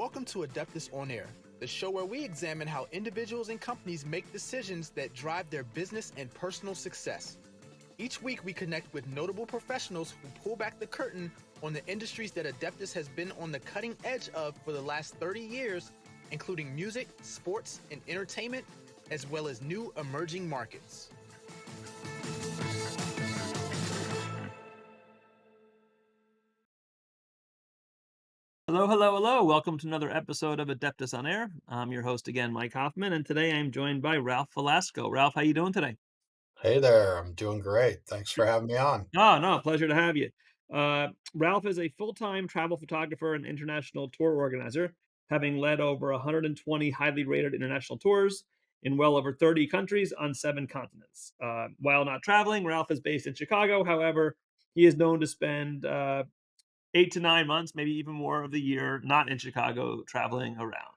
Welcome to Adeptus On-Air, the show where we examine how individuals and companies make decisions that drive their business and personal success. Each week we connect with notable professionals who pull back the curtain on the industries that Adeptus has been on the cutting edge of for the last 30 years, including music, sports, and entertainment, as well as new emerging markets. Hello, hello, hello. Welcome to another episode of Adeptus On-Air. I'm your host again, Mike Hoffman, and today I'm joined by Ralph Velasco. Ralph, how you doing today? Hey there, I'm doing great. Thanks for having me on. Oh, no, pleasure to have you. Ralph is a full-time travel photographer and international tour organizer, having led over 120 highly rated international tours in well over 30 countries on 7 continents. While not traveling, Ralph is based in Chicago. However, he is known to spend 8 to 9 months, maybe even more of the year, not in Chicago, traveling around.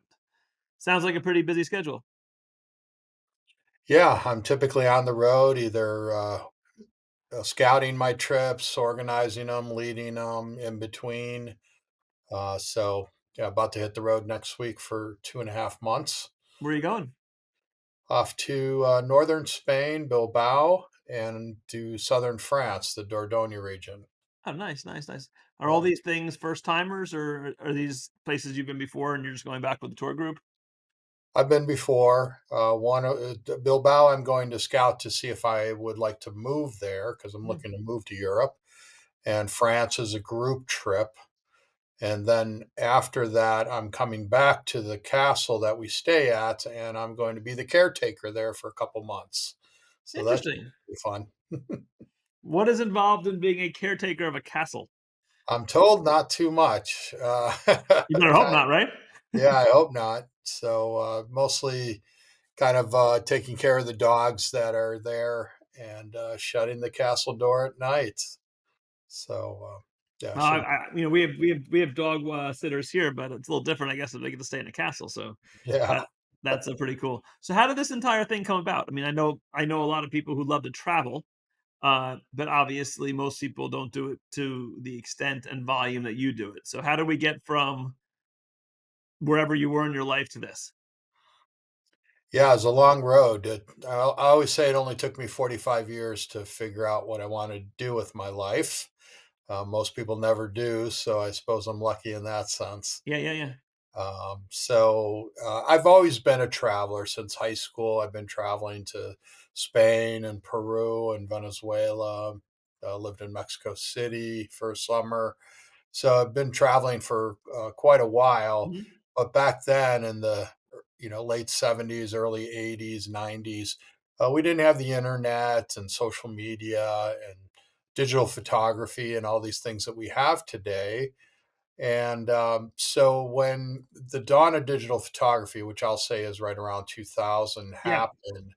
Sounds like a pretty busy schedule. Yeah, I'm typically on the road, either scouting my trips, organizing them, leading them, in between. Yeah, about to hit the road next week for 2.5 months. Where are you going? Off to northern Spain, Bilbao, and to southern France, the Dordogne region. Oh, nice, nice, nice. Are all Yeah, these things first timers, or are these places you've been before and you're just going back with the tour group? I've been before. Bilbao, I'm going to scout to see if I would like to move there because I'm Hmm, looking to move to Europe. And France is a group trip. And then after that, I'm coming back to the castle that we stay at, and I'm going to be the caretaker there for a couple months. So that should interesting. be fun. What is involved in being a caretaker of a castle? I'm told not too much. You better hope not, right? Yeah, I hope not. Mostly kind of taking care of the dogs that are there and shutting the castle door at night. Yeah, should We have dog sitters here, but it's a little different, I guess, if they get to stay in a castle. So yeah. that that's a pretty cool. So how did this entire thing come about? I mean, I know a lot of people who love to travel, but obviously most people don't do it to the extent and volume that you do it. So how do we get from wherever you were in your life to this? Yeah, it's a long road. I always say it only took me 45 years to figure out what I want to do with my life. Most people never do, so I suppose I'm lucky in that sense. Yeah, yeah, yeah. I've always been a traveler since high school. I've been traveling to Spain and Peru and Venezuela. Lived in Mexico City for a summer. So I've been traveling for quite a while. Mhm. But back then, in the late '70s, early '80s, '90s, we didn't have the internet and social media and digital photography and all these things that we have today. And so when the dawn of digital photography, which I'll say is right around 2000, Yeah. happened,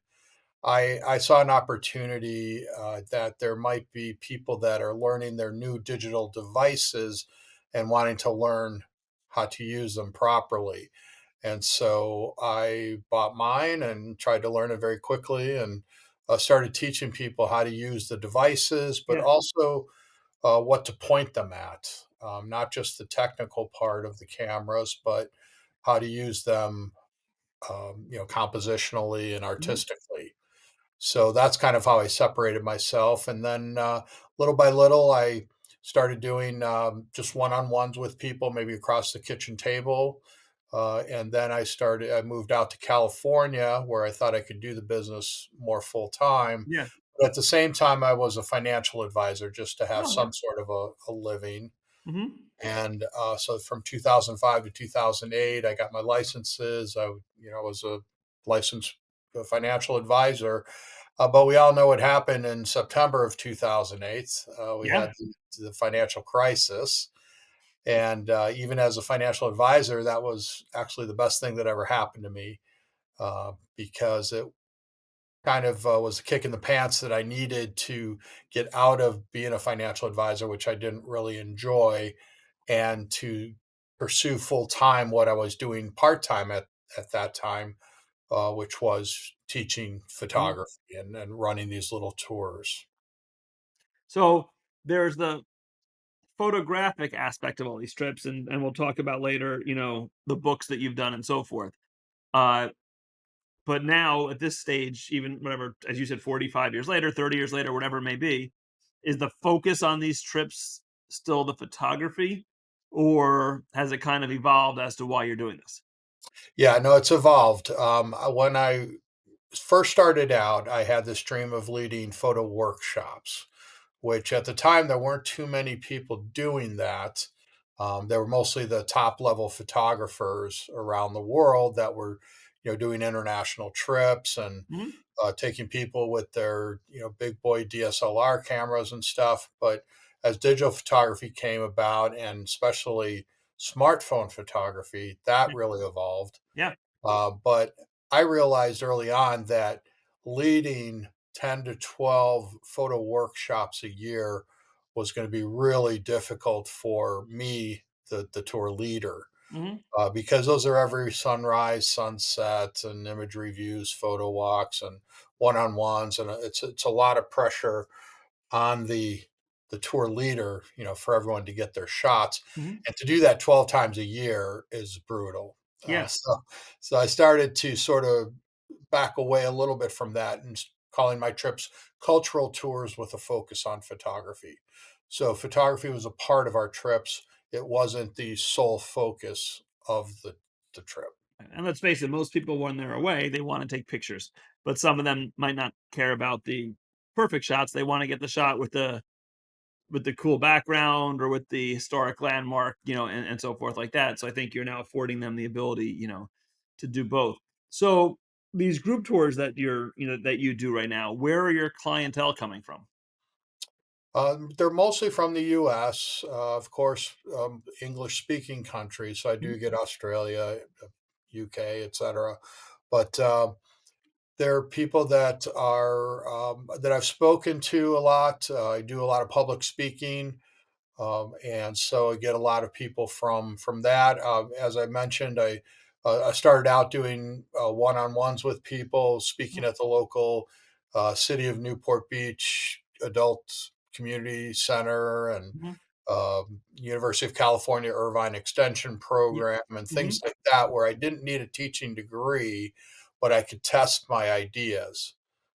I saw an opportunity that there might be people that are learning their new digital devices and wanting to learn how to use them properly. And so I bought mine and tried to learn it very quickly and started teaching people how to use the devices, but Yeah. also what to point them at, not just the technical part of the cameras, but how to use them, compositionally and Mhm. artistically. So that's kind of how I separated myself. And then little by little, I started doing just one on ones with people, maybe across the kitchen table. And then I moved out to California where I thought I could do the business more full time. Yeah. But at the same time, I was a financial advisor just to have Oh, okay. some sort of a living. Mhm. And so from 2005 to 2008, I got my licenses. I was a licensed financial advisor. But we all know what happened in September of 2008. We Yeah. had the financial crisis. And even as a financial advisor, that was actually the best thing that ever happened to me because it kind of was a kick in the pants that I needed to get out of being a financial advisor, which I didn't really enjoy, and to pursue full time what I was doing part time at that time, which was teaching Mhm. photography and running these little tours. So there's the photographic aspect of all these trips, and we'll talk about later, the books that you've done and so forth. Uh, but now at this stage, even whatever, as you said, 45 years later, 30 years later, whatever it may be, is the focus on these trips still the photography, or has it kind of evolved as to why you're doing this? Yeah, no, it's evolved. When I first started out, I had this dream of leading photo workshops, which at the time there weren't too many people doing that. They were mostly the top level photographers around the world that were, doing international trips and Mhm. taking people with their, big boy DSLR cameras and stuff. But as digital photography came about, and especially smartphone photography, that Yeah. really evolved. Yeah. But I realized early on that leading 10 to 12 photo workshops a year was going to be really difficult for me, the tour leader, Mhm. because those are every sunrise, sunset, and image reviews, photo walks, and one-on-ones, and it's a lot of pressure on the tour leader, for everyone to get their shots, Mhm. and to do that 12 times a year is brutal. Yeah. So I started to sort of back away a little bit from that and calling my trips cultural tours with a focus on photography. So photography was a part of our trips. It wasn't the sole focus of the trip. And let's face it, most people when they're away, they want to take pictures, but some of them might not care about the perfect shots. They want to get the shot with the cool background or with the historic landmark, and so forth like that. So I think you're now affording them the ability, to do both. So these group tours that that you do right now, where are your clientele coming from? They're mostly from the US, of course, English speaking countries. So I Mhm. do get Australia, UK, etc. But there are people that are that I've spoken to a lot. I do a lot of public speaking, and so I get a lot of people from that. As I mentioned, I started out doing one-on-ones with people, speaking at the local city of Newport Beach Adult Community Center and Mhm. University of California Irvine Extension Yeah. Program and Mhm. things like that, where I didn't need a teaching degree, but I could test my ideas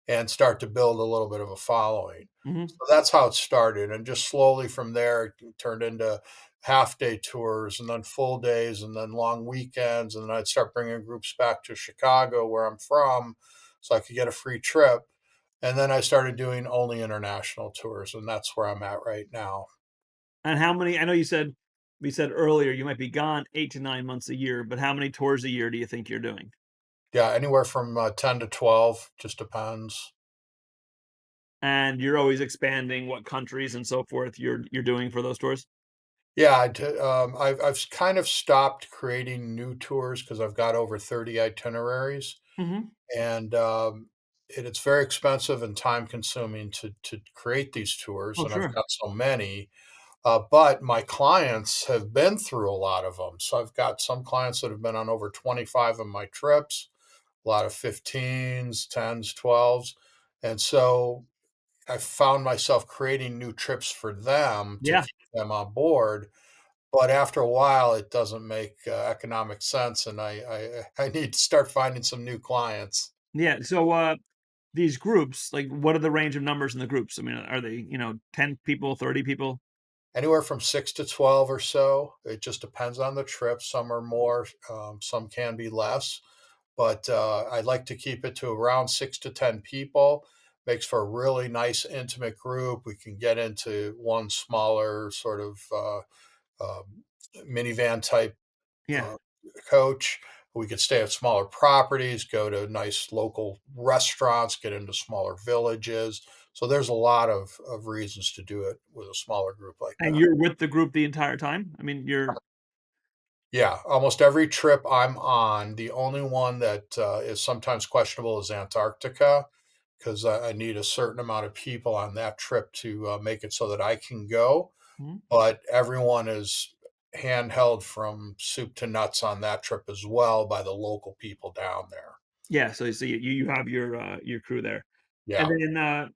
and start to build a little bit of a following. Mhm. So that's how it started, and just slowly from there, it turned into half day tours and then full days and then long weekends, and then I'd start bringing groups back to Chicago, where I'm from, so I could get a free trip, and then I started doing only international tours, and that's where I'm at right now. And how many? I know we said earlier you might be gone 8 to 9 months a year, but how many tours a year do you think you're doing? Yeah, anywhere from 10 to 12, just depends. And you're always expanding what countries and so forth you're doing for those tours? Yeah, I've kind of stopped creating new tours because I've got over 30 itineraries, Mhm. and it's very expensive and time consuming to create these tours, Oh, and I've sure. got so many. But my clients have been through a lot of them. So I've got some clients that have been on over 25 of my trips, a lot of 15s, 10s, 12s. And so I found myself creating new trips for them to Yeah. keep them on board. But after a while, it doesn't make economic sense, and I need to start finding some new clients. Yeah. So, these groups, like, what are the range of numbers in the groups? I mean, are they, 10 people, 30 people? Anywhere from 6 to 12 or so. It just depends on the trip. Some are more, some can be less. But I like to keep it to around 6 to 10 people. Makes for a really nice, intimate group. We can get into one smaller sort of minivan type Yeah. uh, coach. We could stay at smaller properties, go to nice local restaurants, get into smaller villages. So there's a lot of reasons to do it with a smaller group like And that. you're with the group the entire time? I mean, you're Yeah, almost every trip I'm on, the only one that is sometimes questionable is Antarctica, because I need a certain amount of people on that trip to make it so that I can go. Mhm. But everyone is handheld from soup to nuts on that trip as well by the local people down there. Yeah, so you have your crew there. And Yeah. then,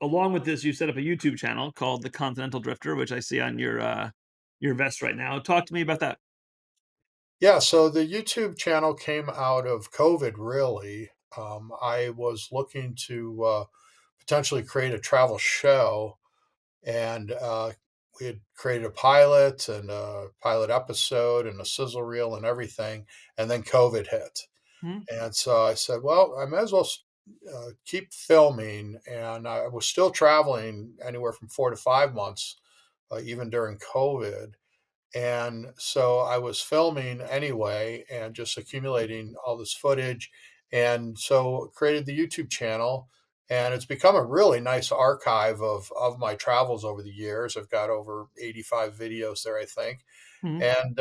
along with this, you set up a YouTube channel called the Continental Drifter, which I see on your vest right now. Talk to me about that. Yeah, so the YouTube channel came out of COVID, really. I was looking to potentially create a travel show, and we had created a pilot and a pilot episode and a sizzle reel and everything, and then COVID hit. Mhm. And so I said, well, I might as well keep filming. And I was still traveling anywhere from 4 to 5 months, even during COVID. And so I was filming anyway and just accumulating all this footage. And so created the YouTube channel. And it's become a really nice archive of my travels over the years. I've got over 85 videos there, I think. Mhm. And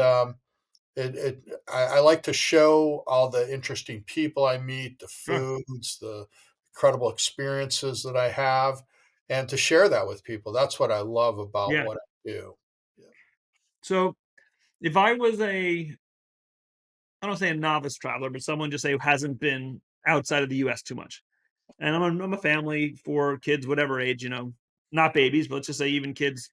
I like to show all the interesting people I meet, the Sure. foods, the incredible experiences that I have, and to share that with people. That's what I love about Yeah. what I do. Yeah. So if I was I don't say a novice traveler, but someone just say who hasn't been outside of the US too much. And I'm a family for kids, whatever age, not babies, but let's just say even kids,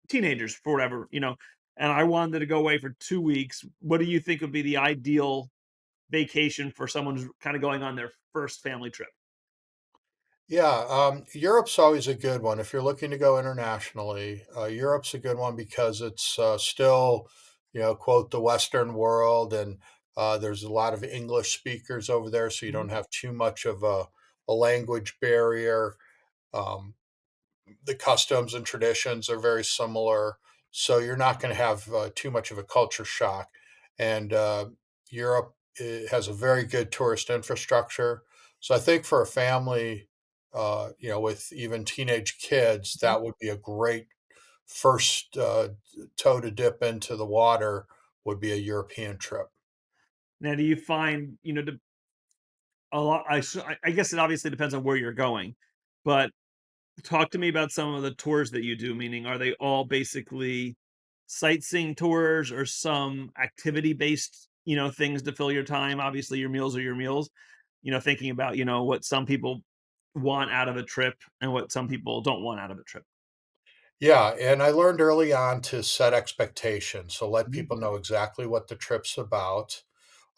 teenagers for whatever, and I wanted to go away for 2 weeks. What do you think would be the ideal vacation for someone who's kind of going on their first family trip? Yeah, Europe's always a good one. If you're looking to go internationally, Europe's a good one because it's still, quote, the Western world, and there's a lot of English speakers over there, so you Mhm. don't have too much of a language barrier. Um, the customs and traditions are very similar, so you're not going to have too much of a culture shock. And Europe has a very good tourist infrastructure, so I think for a family, with even teenage kids, Mhm. that would be a great first toe to dip into the water. Would be a European trip. Now, do you find, a lot? I guess it obviously depends on where you're going, but talk to me about some of the tours that you do. Meaning, are they all basically sightseeing tours or some activity based, things to fill your time? Obviously, your meals are your meals. Thinking about, what some people want out of a trip and what some people don't want out of a trip. Yeah, and I learned early on to set expectations, so let Mhm. people know exactly what the trip's about.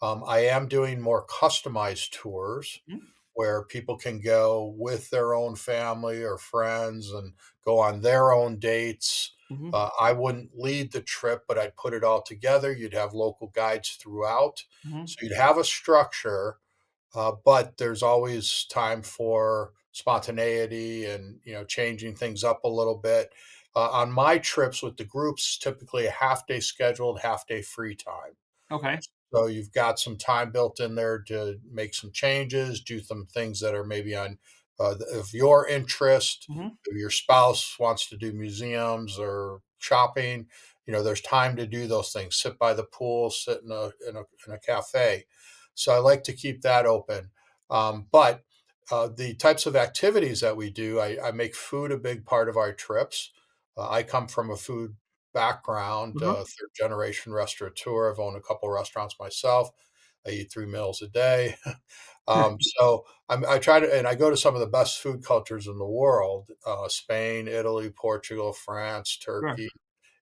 I am doing more customized tours Mhm. where people can go with their own family or friends and go on their own dates. Mhm. I wouldn't lead the trip, but I'd put it all together. You'd have local guides throughout. Mhm. So you'd have a structure, but there's always time for spontaneity and changing things up a little bit. On my trips with the groups, typically a half day scheduled, half day free time. Okay. So you've got some time built in there to make some changes, do some things that are maybe on of your interest. Mhm. If your spouse wants to do museums or shopping, there's time to do those things. Sit by the pool, sit in a cafe. So I like to keep that open. But the types of activities that we do, I make food a big part of our trips. I come from a food background, Uh-huh. third generation restaurateur. I've owned a couple restaurants myself. I eat 3 meals a day. So I try to, and I go to some of the best food cultures in the world: Spain, Italy, Portugal, France, Sure. Turkey,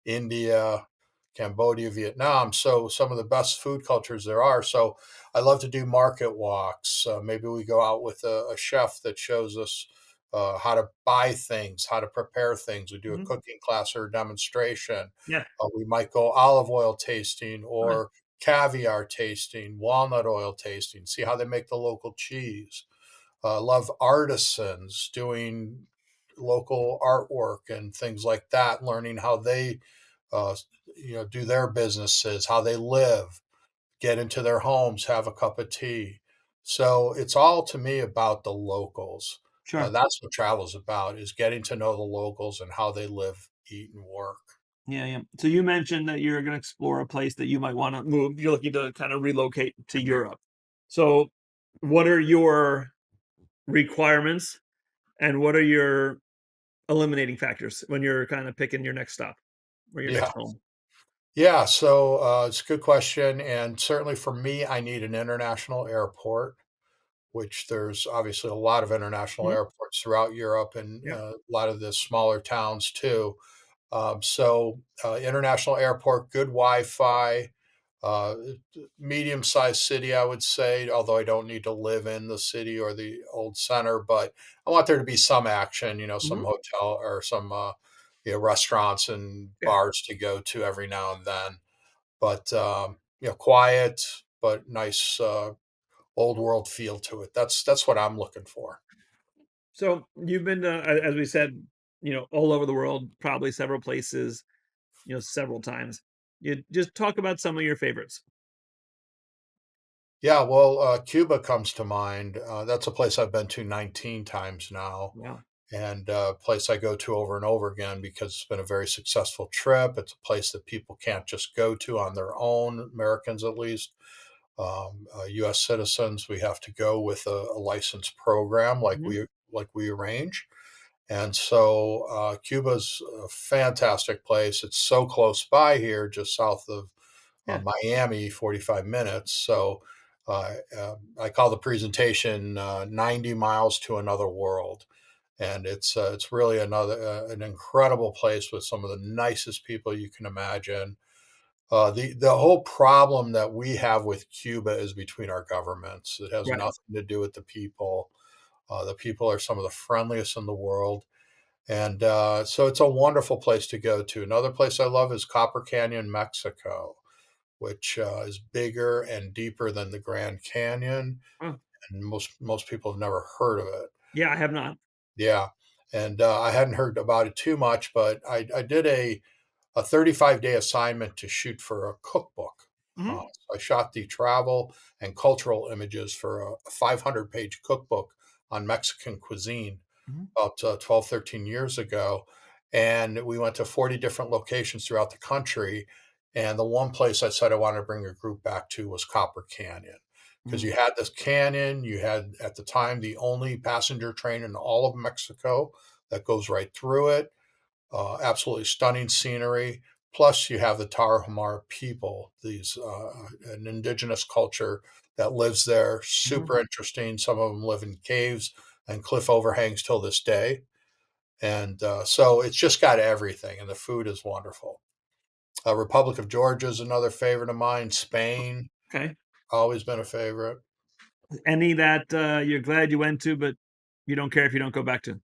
India, Cambodia, Vietnam. So some of the best food cultures there are. So I love to do market walks. Maybe we go out with a chef that shows us how to buy things, how to prepare things. We do a Mhm. cooking class or a demonstration. Yeah. We might go olive oil tasting Nice. or caviar tasting, walnut oil tasting, see how they make the local cheese. Love artisans doing local artwork and things like that, learning how they, uh, do their businesses, how they live, get into their homes, have a cup of tea. So it's all to me about the locals. Sure. That's what travel is about: is getting to know the locals and how they live, eat, and work. Yeah, yeah. So you mentioned that you're gonna explore a place that you might wanna move. You're looking to kind of relocate to Europe. So what are your requirements and what are your eliminating factors when you're kind of picking your next stop or your Yeah. next home? Yeah. So it's a good question. And certainly for me, I need an international airport. which there's obviously a lot of international Mhm. airports throughout Europe and Yeah. a lot of the smaller towns too. International airport, good Wi-Fi, uh, medium-sized city, I would say, although I don't need to live in the city or the old center, but I want there to be some action, some Mhm. hotel or some, restaurants and Yeah. bars to go to every now and then. But, quiet, but nice, old world feel to it. That's what I'm looking for. So you've been, as we said, all over the world, probably several places, several times. You just talk about some of your favorites. Yeah, well, Cuba comes to mind. That's a place I've been to 19 times now, Wow. and a place I go to over and over again because it's been a very successful trip. It's a place that people can't just go to on their own, Americans at least. U.S. citizens, we have to go with a licensed program Mhm. like we arrange. And so Cuba's a fantastic place. It's so close by here, just south of Yeah. Miami, 45 minutes. So I call the presentation 90 miles to another world. And it's really an incredible place with some of the nicest people you can imagine. The whole problem that we have with Cuba is between our governments. It has Right. nothing to do with the people. The people are some of the friendliest in the world. And so it's a wonderful place to go to. Another place I love is Copper Canyon, Mexico, which is bigger and deeper than the Grand Canyon. Oh, And most people have never heard of it. yeah, I have not. Yeah. And I hadn't heard about it too much, but I did a 35-day assignment to shoot for a cookbook. Mhm. So I shot the travel and cultural images for a 500-page cookbook on Mexican cuisine Mhm. about 12, 13 years ago. And we went to 40 different locations throughout the country. And the one place I said I wanted to bring a group back to was Copper Canyon. Because Mhm. you had this canyon, you had at the time the only passenger train in all of Mexico that goes right through it. Absolutely stunning scenery. Plus, you have the Tarahumara people, an indigenous culture that lives there. Mhm. Super interesting. Some of them live in caves and cliff overhangs till this day. And so it's just got everything, and the food is wonderful. Republic of Georgia is another favorite of mine. Spain, Okay. always been a favorite. Any that you're glad you went to, but you don't care if you don't go back to?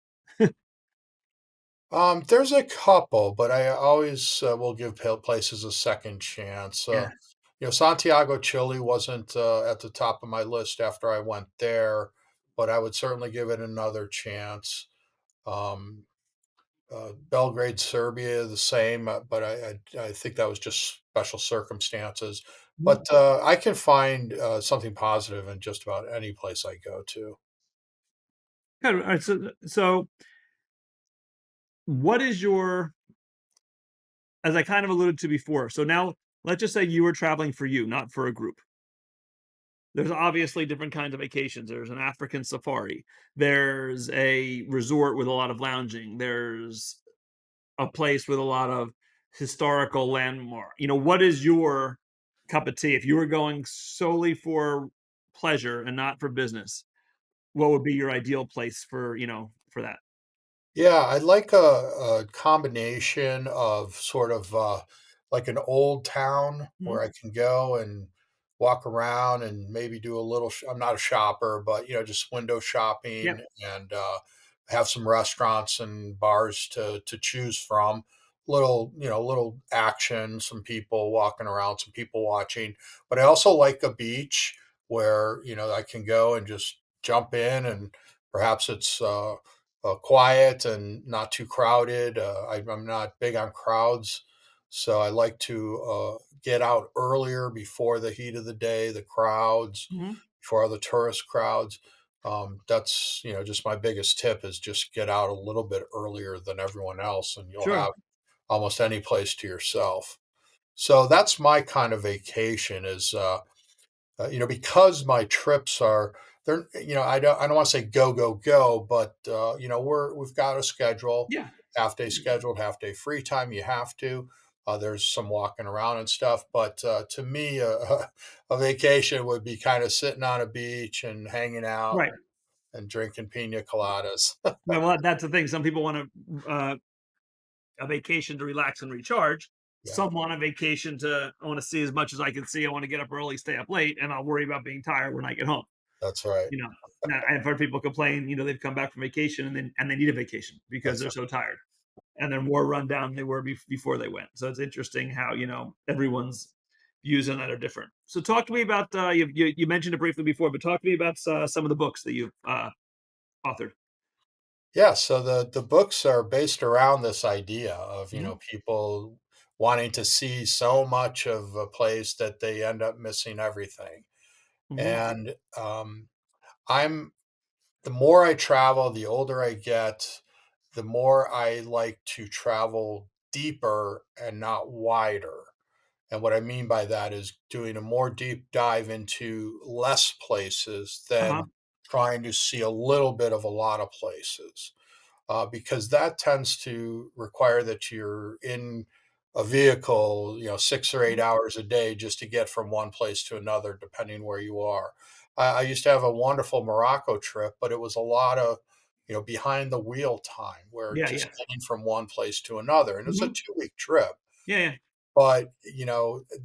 There's a couple, but I always will give places a second chance. Yeah. Santiago, Chile wasn't at the top of my list after I went there, but I would certainly give it another chance. Um, Belgrade, Serbia, the same, but I think that was just special circumstances. Mhm. But I can find something positive in just about any place I go to. Good. All right. So, what is your, as I kind of alluded to before, so now let's just say you were traveling for you, not for a group. There's obviously different kinds of vacations. There's an African safari. There's a resort with a lot of lounging. There's a place with a lot of historical landmark. What is your cup of tea? If you were going solely for pleasure and not for business, what would be your ideal place for that? Yeah, I'd like a combination of sort of like an old town Mhm. where I can go and walk around and maybe do a little. I'm not a shopper, but just window Yeah. shopping and have some restaurants and bars to choose from. Little action, some people walking around, some people watching. But I also like a beach where I can go and just jump in and perhaps it's quiet and not too crowded. I'm not big on crowds, so I like to get out earlier before the heat of the day, the crowds, Mhm. before other tourist crowds. That's just my biggest tip is just get out a little bit earlier than everyone else, and you'll Sure. have almost any place to yourself. So that's my kind of vacation is because my trips are they're I don't want to say go go go, but we've got a schedule, Yeah. half day scheduled, half day free time. You have to. There's some walking around and stuff, but to me, a vacation would be kind of sitting on a beach and hanging out Right. and drinking pina coladas. Well, that's the thing. Some people want a vacation to relax and recharge. Yeah, Some want a vacation to I want to see as much as I can see. I want to get up early, stay up late, and I'll worry about being tired when I get home. that's right. You know, now I've heard people complain. They've come back from vacation and they need a vacation because That's they're right. so tired and they're more run down than they were before they went. So it's interesting how everyone's views on that are different. So talk to me about you mentioned it briefly before, but talk to me about some of the books that you've authored. Yeah, so the books are based around this idea of, Hmm. people wanting to see so much of a place that they end up missing everything. Hmm. And I'm the more I travel, the older I get, the more I like to travel deeper and not wider. And what I mean by that is doing a more deep dive into less places Uh huh. than trying to see a little bit of a lot of places, because that tends to require that you're in a vehicle, 6 or 8 hours a day just to get from one place to another, depending where you are. I used to have a wonderful Morocco trip, but it was a lot of, behind the wheel time where Yeah. just Yeah. getting from one place to another. And it's a Hmm. 2 week trip, Yeah. Yeah. but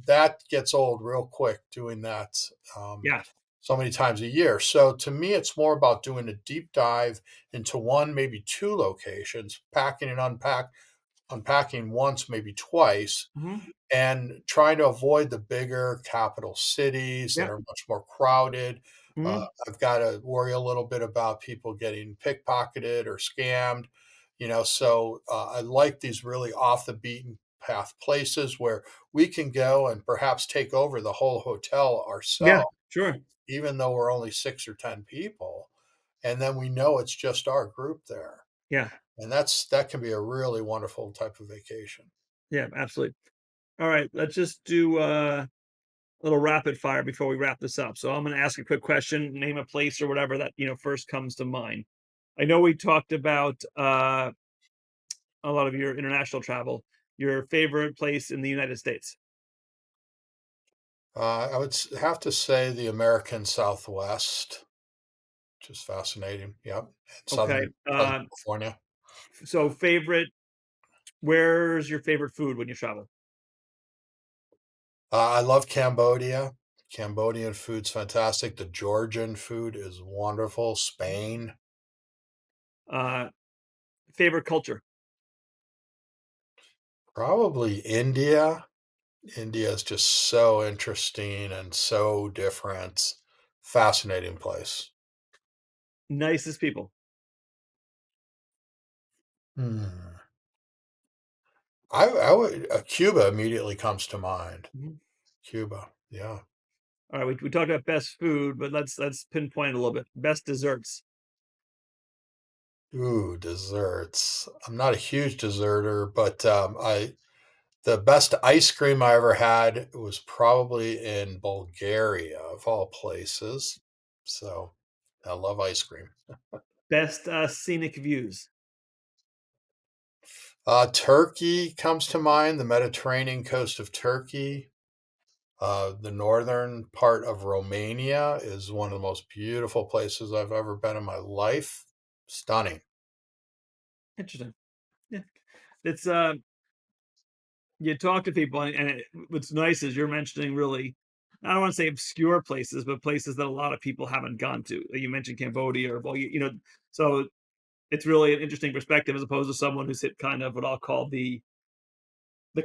that gets old real quick doing that. Um, Yeah. so many times a year. So to me, it's more about doing a deep dive into one, maybe two locations, packing and unpacking once, maybe twice, Hmm. and trying to avoid the bigger capital cities that Yeah. are much more crowded. Hmm. I've got to worry a little bit about people getting pickpocketed or scammed, so I like these really off the beaten path places where we can go and perhaps take over the whole hotel Yeah. ourselves, Sure. even though we're only 6 or 10 people. And then we know it's just our group there. Yeah. And that can be a really wonderful type of vacation. Yeah. Absolutely. All right. Let's just do a little rapid fire before we wrap this up. So I'm going to ask a quick question, name a place or whatever that first comes to mind. I know we talked about a lot of your international travel. Your favorite place in the United States? I would have to say the American Southwest, which is fascinating. Yep, and Okay. Southern California. So favorite. Where's your favorite food when you travel? I love Cambodia. Cambodian food's fantastic. The Georgian food is wonderful. Spain, Uh, Favorite culture? probably India. India is just so interesting and so different. Fascinating place. Nicest people? Hmm. I would Cuba immediately comes to mind. Mhm. Cuba, yeah. All right. We talked about best food, but let's pinpoint a little bit. Best desserts. Ooh, desserts. I'm not a huge desserter, but I the best ice cream I ever had was probably in Bulgaria, of all places. So I love ice cream. Best scenic views. Turkey comes to mind, the Mediterranean coast of Turkey. The northern part of Romania is one of the most beautiful places I've ever been in my life. Stunning. Interesting. Yeah. It's you talk to people what's nice is you're mentioning really, I don't want to say obscure places, but places that a lot of people haven't gone to. Like you mentioned Cambodia or well, so it's really an interesting perspective as opposed to someone who's hit kind of what I'll call the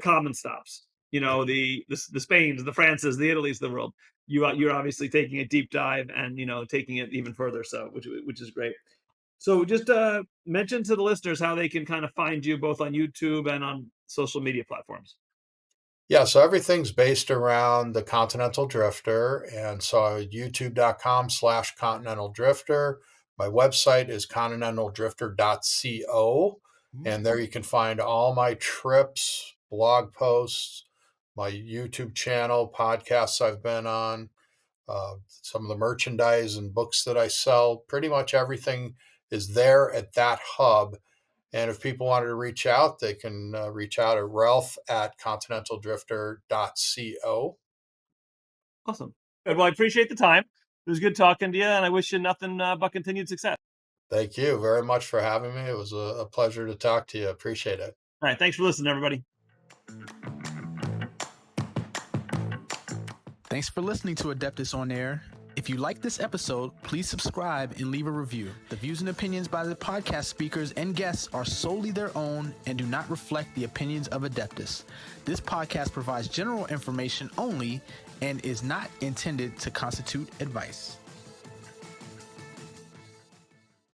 common stops. The Spains, the Frances, the Italies of the world. You're obviously taking a deep dive and taking it even further. So which is great. So just mention to the listeners how they can kind of find you both on YouTube and on social media platforms. Yeah, so everything's based around the Continental Drifter. And so youtube.com/Continental Drifter. My website is continentaldrifter.co. Mhm. And there you can find all my trips, blog posts, my YouTube channel, podcasts I've been on, some of the merchandise and books that I sell. Pretty much everything is there at that hub. And if people wanted to reach out, they can reach out at ralph@continentaldrifter.co. Awesome. Good. Well, I appreciate the time. It was good talking to you, and I wish you nothing but continued success. Thank you very much for having me. It was a pleasure to talk to you. Appreciate it. All right. Thanks for listening, everybody. Thanks for listening to Adeptus On-Air. If you like this episode, please subscribe and leave a review. The views and opinions by the podcast speakers and guests are solely their own and do not reflect the opinions of Adeptus. This podcast provides general information only and is not intended to constitute advice.